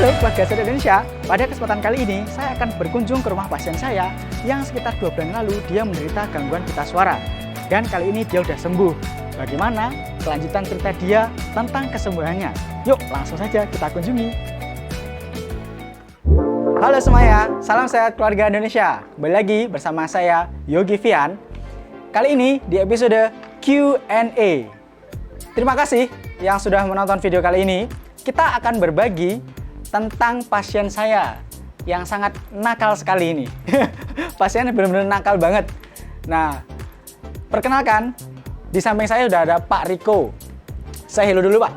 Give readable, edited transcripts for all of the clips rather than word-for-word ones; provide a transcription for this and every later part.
Halo keluarga Sehat Indonesia, pada kesempatan kali ini saya akan berkunjung ke rumah pasien saya yang sekitar 2 bulan lalu dia menderita gangguan pita suara. Dan kali ini dia udah sembuh. Bagaimana kelanjutan cerita dia tentang kesembuhannya? Yuk langsung saja kita kunjungi. Halo semuanya, salam sehat keluarga Indonesia. Kembali lagi bersama saya Yogi Vian. Kali ini di episode Q&A. Terima kasih yang sudah menonton video kali ini. Kita akan berbagi tentang pasien saya yang sangat nakal sekali ini. Pasiennya benar-benar nakal banget. Nah, perkenalkan, di samping saya sudah ada Pak Riko. Saya hello dulu, Pak.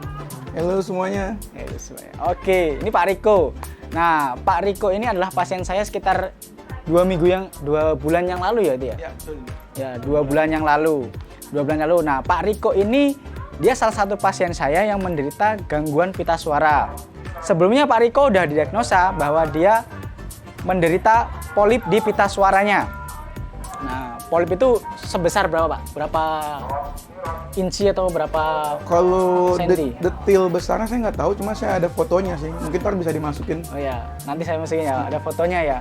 Halo semuanya. Halo semuanya. Oke, ini Pak Riko. Nah, Pak Riko ini adalah pasien saya sekitar 2 bulan yang lalu ya, dia. Ya, betul. Ya, 2 bulan yang lalu. 2 bulan yang lalu. Nah, Pak Riko ini dia salah satu pasien saya yang menderita gangguan pita suara. Sebelumnya Pak Riko udah didiagnosa bahwa dia menderita polip di pita suaranya. Nah, polip itu sebesar berapa, Pak? Berapa inci atau berapa Kalau senti? detail besarnya saya nggak tahu, cuma saya ada fotonya sih. Mungkin ntar bisa dimasukin. Oh ya, nanti saya masukin ya, ada fotonya ya.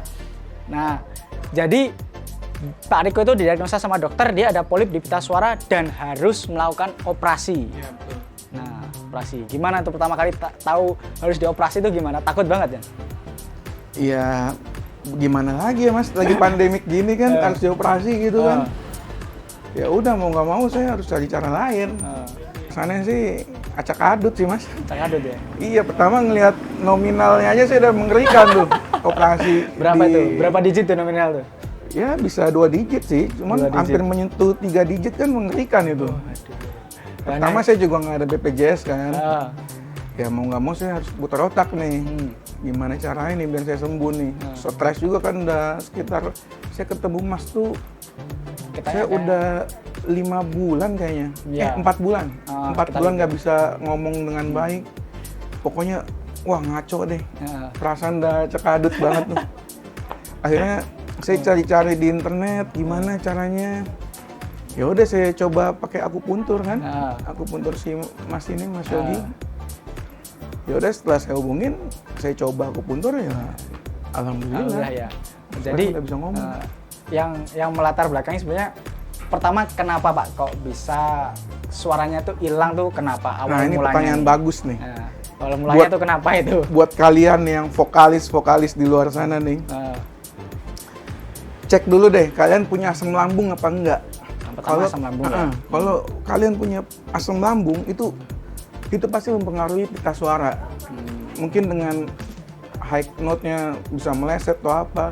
Nah, jadi Pak Riko itu didiagnosa sama dokter, dia ada polip di pita suara dan harus melakukan operasi. Iya, betul. Nah, operasi. Gimana tuh pertama kali tahu harus dioperasi itu gimana? Takut banget ya? Iya, gimana lagi ya Mas? Lagi pandemik gini kan harus dioperasi gitu kan. Ya udah mau nggak mau saya harus cari cara lain. Sana sih acak adut sih Mas. Acak adut ya? Iya, pertama ngelihat nominalnya aja saya udah mengerikan tuh operasi. Berapa tuh? Berapa digit tuh nominal tuh? Ya bisa 2 digit sih, cuman 2 digit. hampir menyentuh 3 digit kan mengerikan itu. Pertama saya juga nggak ada BPJS kan. Ya mau nggak mau saya harus putar otak nih. Gimana caranya nih biar saya sembuh nih. Stres juga kan udah sekitar, saya ketemu Mas tuh, saya udah 5 bulan kayaknya. Ya. 4 bulan. 4 bulan nggak bisa ngomong dengan baik. Pokoknya wah ngaco deh. Perasaan udah cekadut banget tuh. Akhirnya saya cari-cari di internet gimana caranya. Ya udah saya coba pakai akupuntur kan. Akupuntur si Mas ini, Mas Yogi. Ya udah setelah saya hubungin, saya coba akupuntur ya alhamdulillah ya. Jadi udah bisa ngomong. Yang melatar belakangnya sebenarnya pertama kenapa Pak kok bisa suaranya tuh hilang tuh kenapa? Awal Nah, ini mulanya pertanyaan bagus nih. Awal mulanya tuh kenapa itu? Buat kalian yang vokalis di luar sana nih. Cek dulu deh, kalian punya asam lambung apa enggak? Pertama asam lambung. Kalau kalian punya asam lambung itu pasti mempengaruhi pita suara. Mungkin dengan high note-nya bisa meleset atau apa.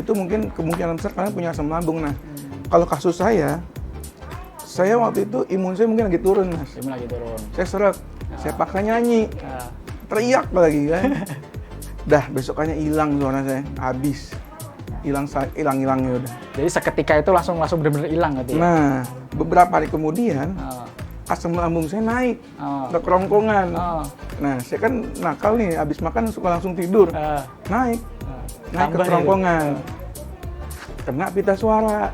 Itu mungkin kemungkinan besar kalian punya asam lambung. Nah, kalau kasus saya waktu itu imun saya mungkin lagi turun, Mas. Imun lagi turun. Saya seret, saya paksa nyanyi. Teriak lagi kan. Dah, besokannya hilang suara saya, habis. Hilang-hilangnya udah. Jadi seketika itu langsung benar-benar hilang gitu ya? Nah, beberapa hari kemudian asam lambung saya naik ke kerongkongan. Nah, saya kan nakal nih, habis makan suka langsung tidur. Naik ke kerongkongan. Kena pita suara.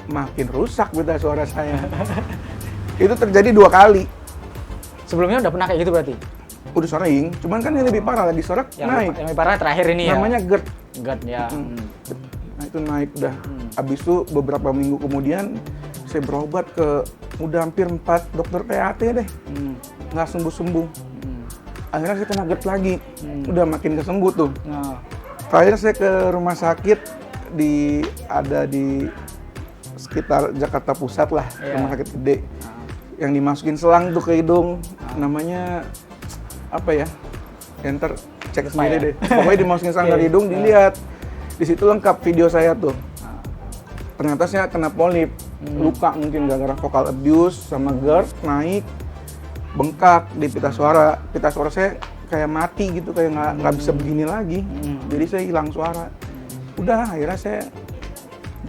Makin rusak pita suara saya. Itu terjadi 2 kali. Sebelumnya udah pernah kayak gitu berarti? Udah sering, cuman kan ini lebih parah lagi sorak naik. Yang lebih parah terakhir ini ya? Namanya GERD. GERD ya. Nah itu naik udah. Habis itu beberapa minggu kemudian saya berobat ke udah hampir 4 dokter TAT deh. Nggak sembuh-sembuh. Akhirnya saya kena GERD lagi. Udah makin kesembuh tuh. Terakhir saya ke rumah sakit ada di sekitar Jakarta Pusat lah, rumah sakit gede. Yang dimasukin selang tuh ke hidung. Namanya apa ya? Enter cek sendiri deh. Pokoknya dimasukin selang ke hidung, dilihat. Di situ lengkap video saya tuh. Ternyata saya kena polip, luka mungkin gara-gara vocal abuse sama GERD naik, bengkak di pita suara. Pita suara saya kayak mati gitu, kayak nggak bisa begini lagi. Jadi saya hilang suara. Udah, akhirnya saya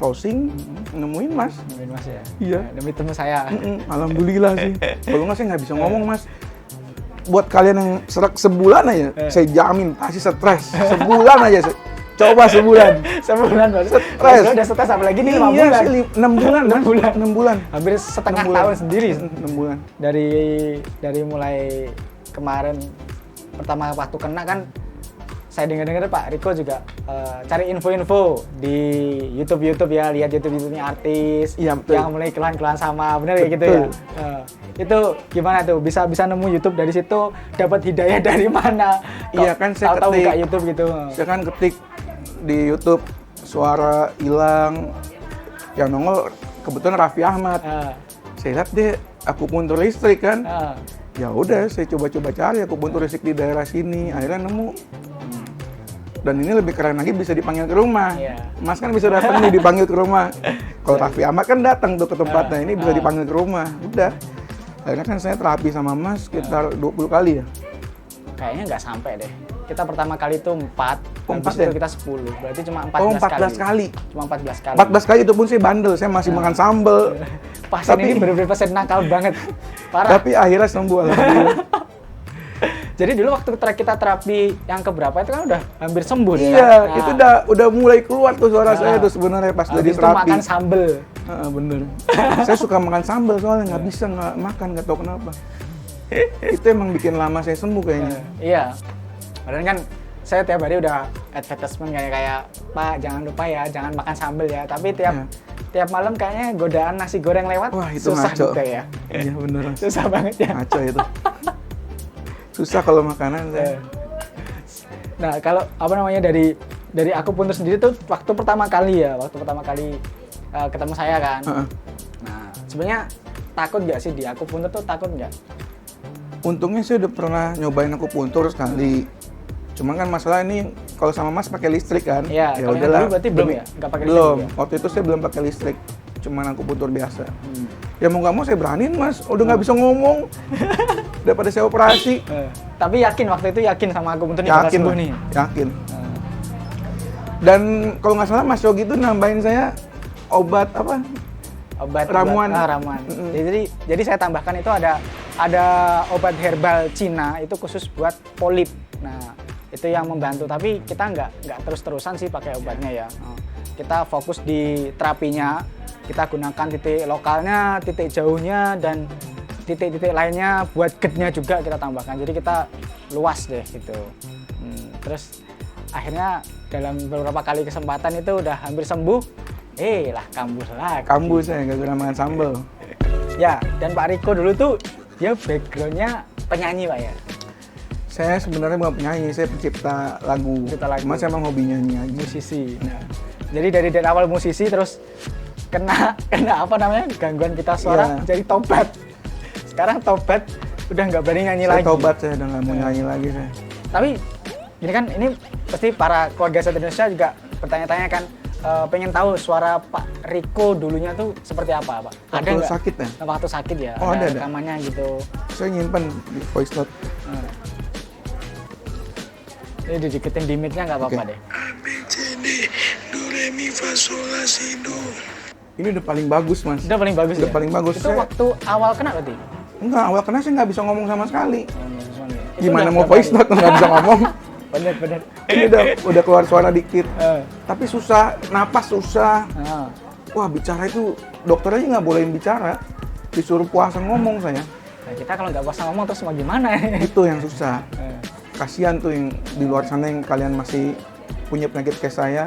browsing, nemuin Mas. Nemuin Mas ya? Iya. Demi temu saya. Alhamdulillah sih. Kalau nggak saya nggak bisa ngomong Mas. Buat kalian yang serak sebulan aja, saya jamin pasti stres. Sebulan aja. Coba sebulan. Sebulan baru stres. Udah stres apalagi ini 5 iya, bulan. 6 bulan, 6 bulan. Hampir setengah tahun sendiri. 6 bulan. Dari mulai kemarin pertama waktu kena kan saya dengar-dengar Pak Riko juga cari info-info di YouTube ya, lihat YouTube-nya artis Iya, betul. yang mulai keluhan-keluhan sama, bener kayak gitu ya. Itu gimana tuh? Bisa nemu YouTube dari situ, dapat hidayah dari mana? Iya kan, saya tahu ketik. buka YouTube gitu. Saya kan ketik di YouTube suara hilang, yang nongol kebetulan Raffi Ahmad. Saya lihat deh akupuntur listrik kan. Ya udah, saya coba-coba cari akupuntur listrik di daerah sini, akhirnya nemu. Dan ini lebih keren lagi, bisa dipanggil ke rumah. Mas kan bisa datang nih, dipanggil ke rumah. Kalau Raffi Ahmad kan datang tuh ke tempatnya, ini bisa dipanggil ke rumah. Udah. Akhirnya kan saya terapi sama Mas sekitar 20 kali ya. Kayaknya nggak sampai deh. Kita pertama kali itu 4, habis ya? itu kita 10. Berarti cuma 14 Oh, 14 kali. Cuma 14 kali. 14 kali itu pun saya bandel, saya masih makan sambel. Pasien Tapi- ini bener-bener pasien nakal banget. Parah. Tapi akhirnya sembuh alhamdulillah. Jadi dulu waktu kita terapi yang keberapa itu kan udah hampir sembuh nih, Iya, kan? itu udah mulai keluar tuh suara saya tuh sebenarnya pas habis jadi itu terapi. makan sambel. Bener. Saya suka makan sambal soalnya nggak bisa nggak makan, nggak tahu kenapa. Itu emang bikin lama saya sembuh kayaknya. Iya. Padahal kan saya tiap hari udah advertisement kayak Pak jangan lupa ya, jangan makan sambel ya. Tapi tiap malam kayaknya godaan nasi goreng lewat. Wah, itu susah ngaco. juga ya. Iya beneran. Susah banget ya. Ngaco itu. Susah kalau makanan saya. Nah, kalau apa namanya dari akupuntur sendiri tuh waktu pertama kali ketemu saya kan. Nah, sebenarnya takut nggak sih di akupuntur tuh, takut nggak? Untungnya saya udah pernah nyobain akupuntur sekali. Cuma kan masalah ini kalau sama Mas pakai listrik kan. Iya, kalau yang udahlah. dulu berarti belum ya? Nggak pakai listrik Belum. ya? Waktu itu saya belum pakai listrik. Cuman akupuntur biasa. Ya mau nggak mau saya beraniin Mas. Udah nggak bisa ngomong. Daripada saya operasi. Tapi waktu itu yakin sama akupuntur nih bakal Yakin sembuh lah. nih. Yakin. Dan kalau nggak salah Mas Yogi itu nambahin saya obat apa? Ramuan. Ramuan. Jadi saya tambahkan itu ada obat herbal Cina itu khusus buat polip. Nah, itu yang membantu, tapi kita nggak terus-terusan sih pakai obatnya ya. Kita fokus di terapinya, kita gunakan titik lokalnya, titik jauhnya, dan titik-titik lainnya buat GERD-nya juga kita tambahkan. Jadi kita luas deh gitu. Terus akhirnya dalam beberapa kali kesempatan itu udah hampir sembuh. Lah kambuh lagi. Kambuh saya nggak guna makan sambal. Ya, dan Pak Riko dulu tuh dia background-nya penyanyi Pak ya. Saya sebenarnya bukan penyanyi, saya pencipta lagu. Pencipta lagu. Mas emang hobi nyanyi aja. Musisi. Nah, jadi dari awal musisi terus kena apa namanya gangguan pita suara, jadi tobat. Sekarang tobat udah nggak berani nyanyi Saya lagi. tobat, saya udah nggak mau nyanyi lagi saya. Tapi ini kan ini pasti para keluarga satu Indonesia juga bertanya-tanya kan, pengen tahu suara Pak Riko dulunya tuh seperti apa Pak? Waktu nggak? sakit ya? Waktu sakit ya? Oh, ada. Rekamannya gitu. Saya nyimpen di voice note. Ini dideketin di mic-nya nggak apa-apa Oke. deh. A, B, C, D, Do, Re, Mi, Fa, Sol, La, Si, Do. Ini udah paling bagus Mas. Udah paling bagus Udah ya? paling bagus. Itu Saya- waktu awal kena berarti? Enggak, awal kena saya nggak bisa ngomong sama sekali. Itu Gimana udah mau berapa voice hari? note nggak bisa ngomong. Bener. Ini udah keluar suara dikit. Eh. Tapi susah, napas susah. Ah. Wah, bicara itu dokter aja nggak bolehin bicara. Disuruh puasa ngomong saya. Nah, kita kalau nggak puasa ngomong terus mau gimana? Itu yang susah. Eh. Kasihan tuh yang di luar sana yang kalian masih punya penyakit kayak saya.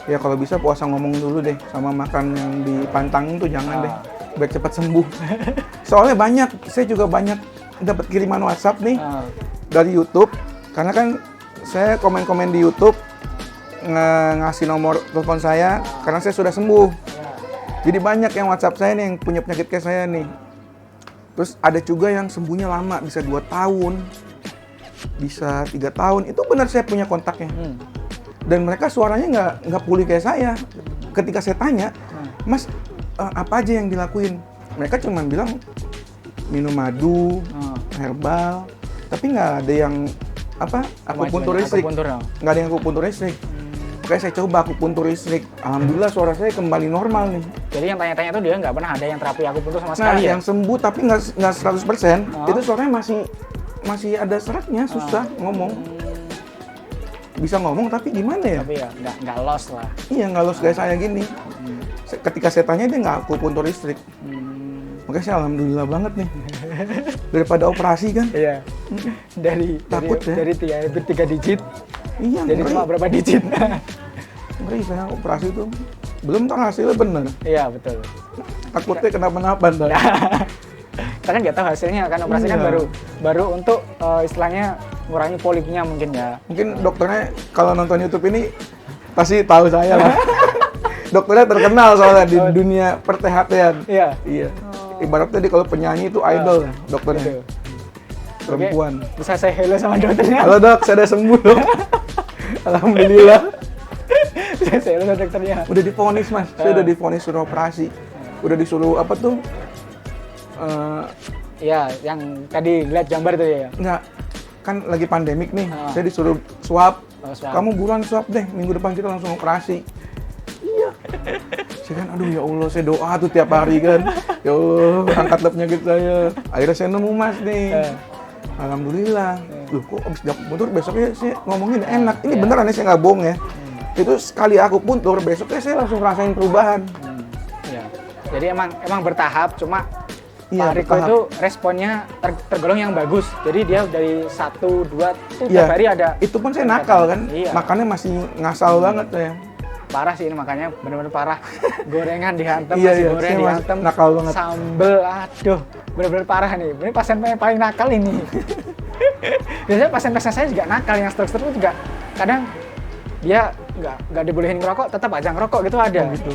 Ya kalau bisa puasa ngomong dulu deh, sama makan yang dipantangin tuh jangan deh, biar cepat sembuh. Soalnya saya juga banyak dapat kiriman WhatsApp nih dari YouTube, karena kan saya komen-komen di YouTube ngasih nomor telepon saya karena saya sudah sembuh. Jadi banyak yang WhatsApp saya nih yang punya penyakit kayak saya nih. Terus ada juga yang sembuhnya lama, bisa 2 tahun, bisa 3 tahun. Itu benar saya punya kontaknya. Dan mereka suaranya nggak pulih kayak saya. Ketika saya tanya, Mas, apa aja yang dilakuin? Mereka cuma bilang minum madu, herbal, tapi nggak ada yang akupuntur listrik. Nggak ada yang akupuntur listrik. Oke, saya coba akupuntur listrik. Alhamdulillah suara saya kembali normal nih. Jadi yang tanya-tanya tuh dia nggak pernah ada yang terapi akupuntur sama Nah, sekali ya? yang sembuh tapi nggak 100%, itu suaranya masih ada seratnya, susah ngomong. Bisa ngomong tapi gimana ya? Tapi ya nggak lost lah. Iya, nggak lost kayak saya gini. Ketika saya tanya dia nggak akupuntur listrik. Makanya saya alhamdulillah banget nih. Daripada operasi kan. Iya. Dari Takut ya? dari 3 digit Iya, Jadi ngeri. cuma berapa digit. Ngeri saya operasi itu. Belum tahu hasilnya bener. Iya, betul. Takutnya kenapa-napa ntar. Kita kan nggak tahu hasilnya kan, operasi kan Iya. baru untuk istilahnya ngurangi polipnya mungkin ya. Mungkin dokternya kalau nonton YouTube ini pasti tahu saya lah. Dokternya terkenal soalnya di dunia per-THT-an. Iya. Iya. Ibaratnya dia kalau penyanyi itu idol dokternya. Betul. Perempuan. Oke, bisa saya hello sama dokternya. Halo dok, saya udah sembuh dok. Alhamdulillah. Saya hello sama dokternya. Udah divonis mas, saya udah divonis suruh operasi. Udah disuruh apa tuh? Iya, yang tadi lihat gambar tuh ya. Enggak, kan lagi pandemik nih. Ah. Saya disuruh swab. Oh, swab. Kamu buruan swab deh, minggu depan kita langsung operasi. Iya. Saya kan, aduh ya Allah, saya doa tuh tiap hari kan. Ya Allah, angkatlah penyakit saya. Akhirnya saya nemu mas nih. Alhamdulillah. Loh kok abis dapet puntur besoknya saya ngomongin enak. Ini beneran ya, saya nggak bohong ya. Itu sekali aku puntur, besoknya saya langsung rasain perubahan. Iya. Jadi emang bertahap, cuma Iya, Pak Riko bertahap. itu responnya tergolong yang bagus. Jadi dia dari 1, 2 tuh Iya. tiap hari ada. Itu pun saya nakal kan. Iya. Makannya masih ngasal banget saya. Parah sih ini makanya bener-bener parah. Gorengan dihantam, Iya, nasi iya, goreng saya masih dihantam, nakal banget. sambel, aduh, bener-bener parah nih. Ini pasien yang paling nakal ini. Biasanya pasien-pasien saya juga nakal, yang stroke juga kadang dia nggak dibolehin ngerokok, tetap aja ngerokok gitu ada. Oh, gitu.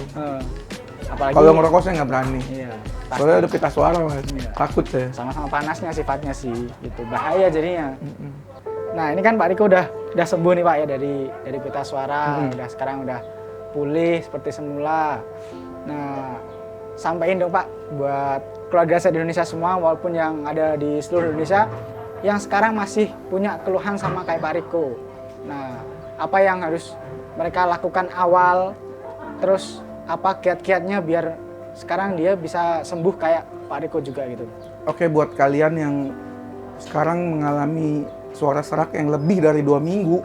Apalagi Kalau ngerokok saya nggak berani. iya, Soalnya ada pita suara mas. Iya. Takut saya. sama-sama panasnya sifatnya sih, gitu bahaya jadinya. Nah ini kan Pak Riko udah sembuh nih Pak ya dari pita suara, sekarang udah pulih seperti semula. Nah sampaikan dong Pak buat keluarga saya di Indonesia semua, walaupun yang ada di seluruh Indonesia yang sekarang masih punya keluhan sama kayak Pak Riko. Nah apa yang harus mereka lakukan awal, terus apa kiat-kiatnya biar sekarang dia bisa sembuh kayak Pak Riko juga gitu. Oke, buat kalian yang sekarang mengalami suara serak yang lebih dari 2 minggu,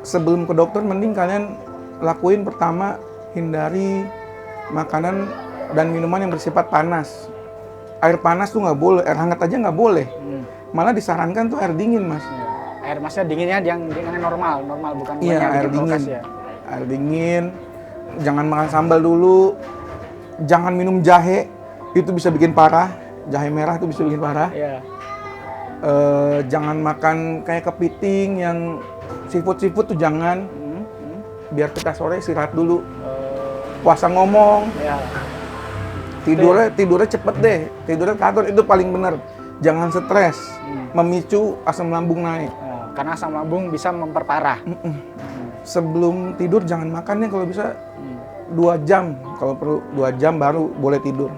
sebelum ke dokter mending kalian lakuin pertama, hindari makanan dan minuman yang bersifat panas. Air panas tuh nggak boleh, air hangat aja nggak boleh. Malah disarankan tuh air dingin mas. Ya. Air maksudnya dinginnya yang normal bukan Iya, yang air bikin kulkas dingin. ya. Air dingin, jangan makan sambal dulu, jangan minum jahe, itu bisa bikin parah. Jahe merah itu bisa bikin parah. Iya. Jangan makan kayak kepiting yang seafood tuh jangan. Biar kita sore istirahat dulu. Puasa ngomong, Ya. tidurnya cepet deh, tidurnya teratur itu paling bener. Jangan stres, memicu asam lambung naik. Ya, karena asam lambung bisa memperparah. Sebelum tidur jangan makan ya kalau bisa 2 jam, kalau perlu 2 jam baru boleh tidur.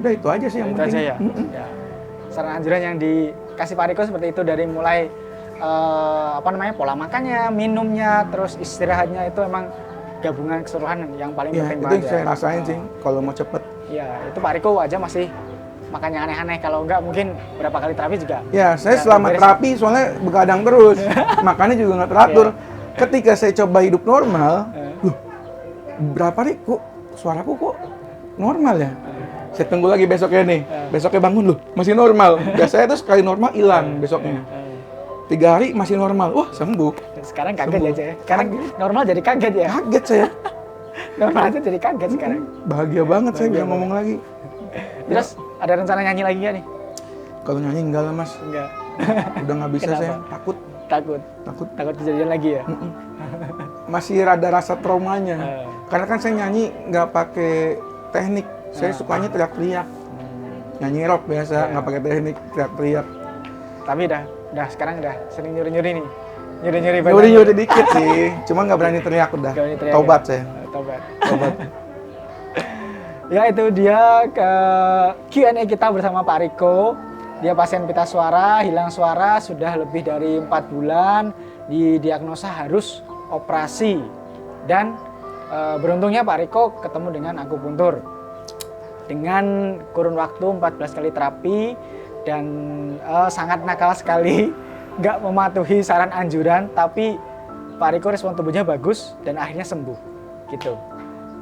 Udah itu aja sih yang Itu penting. aja ya. Ya. Saran anjuran yang dikasih Pak Riko seperti itu, dari mulai pola makannya, minumnya, terus istirahatnya, itu emang gabungan keseluruhan yang paling Ya, penting itu banget. yang saya rasain sih kalau mau cepet. Ya, itu Pak Riko aja masih makannya aneh-aneh, kalau enggak mungkin berapa kali terapi juga. Ya, saya Ya, selama beres. terapi soalnya begadang terus, makannya juga nggak teratur. Ketika saya coba hidup normal, loh, berapa nih kok suaraku kok normal ya? Saya tunggu lagi besoknya nih, besoknya bangun loh, masih normal. Biasanya tuh sekali normal hilang besoknya. 3 hari masih normal, wah sembuh. Sekarang kaget Sembuh. aja ya. Sekarang normal jadi kaget ya. Kaget saya, Normal aja jadi kaget sekarang. bahagia banget saya bisa ngomong lagi. Terus ada rencana nyanyi lagi nggak nih? Kalau nyanyi enggak lah mas, Enggak. udah nggak bisa Kenapa? saya, takut. Takut kejadian lagi ya. Masih rada rasa traumanya. Karena kan saya nyanyi nggak pakai teknik, saya sukanya teriak-teriak. Nyanyi rock biasa, nggak pakai teknik, teriak-teriak. Tapi udah sekarang udah sering nyuri-nyuri nih. Nyuri-nyuri Nyuri-nyuri dikit sih, cuma nggak berani teriak udah. Nggak berani teriak, Tobat ya? saya. Tobat. Tobat. Ya itu dia ke Q&A kita bersama Pak Riko. Dia pasien pita suara, hilang suara sudah lebih dari 4 bulan, didiagnosa harus operasi. Dan beruntungnya Pak Riko ketemu dengan akupuntur. Dengan kurun waktu 14 kali terapi dan sangat nakal sekali, nggak mematuhi saran anjuran, tapi Pak Riko respon tubuhnya bagus dan akhirnya sembuh. Gitu.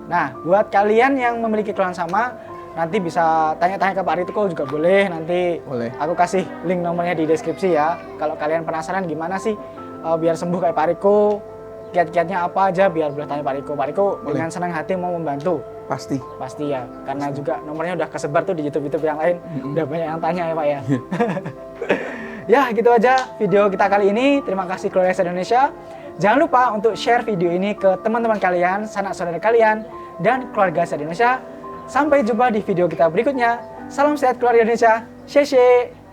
Nah, buat kalian yang memiliki keluhan sama, nanti bisa tanya-tanya ke Pak Riko juga boleh. Nanti Boleh. aku kasih link nomornya di deskripsi ya. Kalau kalian penasaran gimana sih biar sembuh kayak Pak Riko, kiat-kiatnya apa aja biar boleh tanya Pak Riko. Pak Riko Boleh. dengan senang hati mau membantu. Pasti. Pasti ya, karena juga nomornya udah kesebar tuh di YouTube yang lain, udah banyak yang tanya ya Pak ya. Ya gitu aja video kita kali ini. Terima kasih keluarga se-Indonesia. Jangan lupa untuk share video ini ke teman-teman kalian, sanak saudara kalian, dan keluarga se-Indonesia. Sampai jumpa di video kita berikutnya. Salam sehat keluarga Indonesia. Xie xie.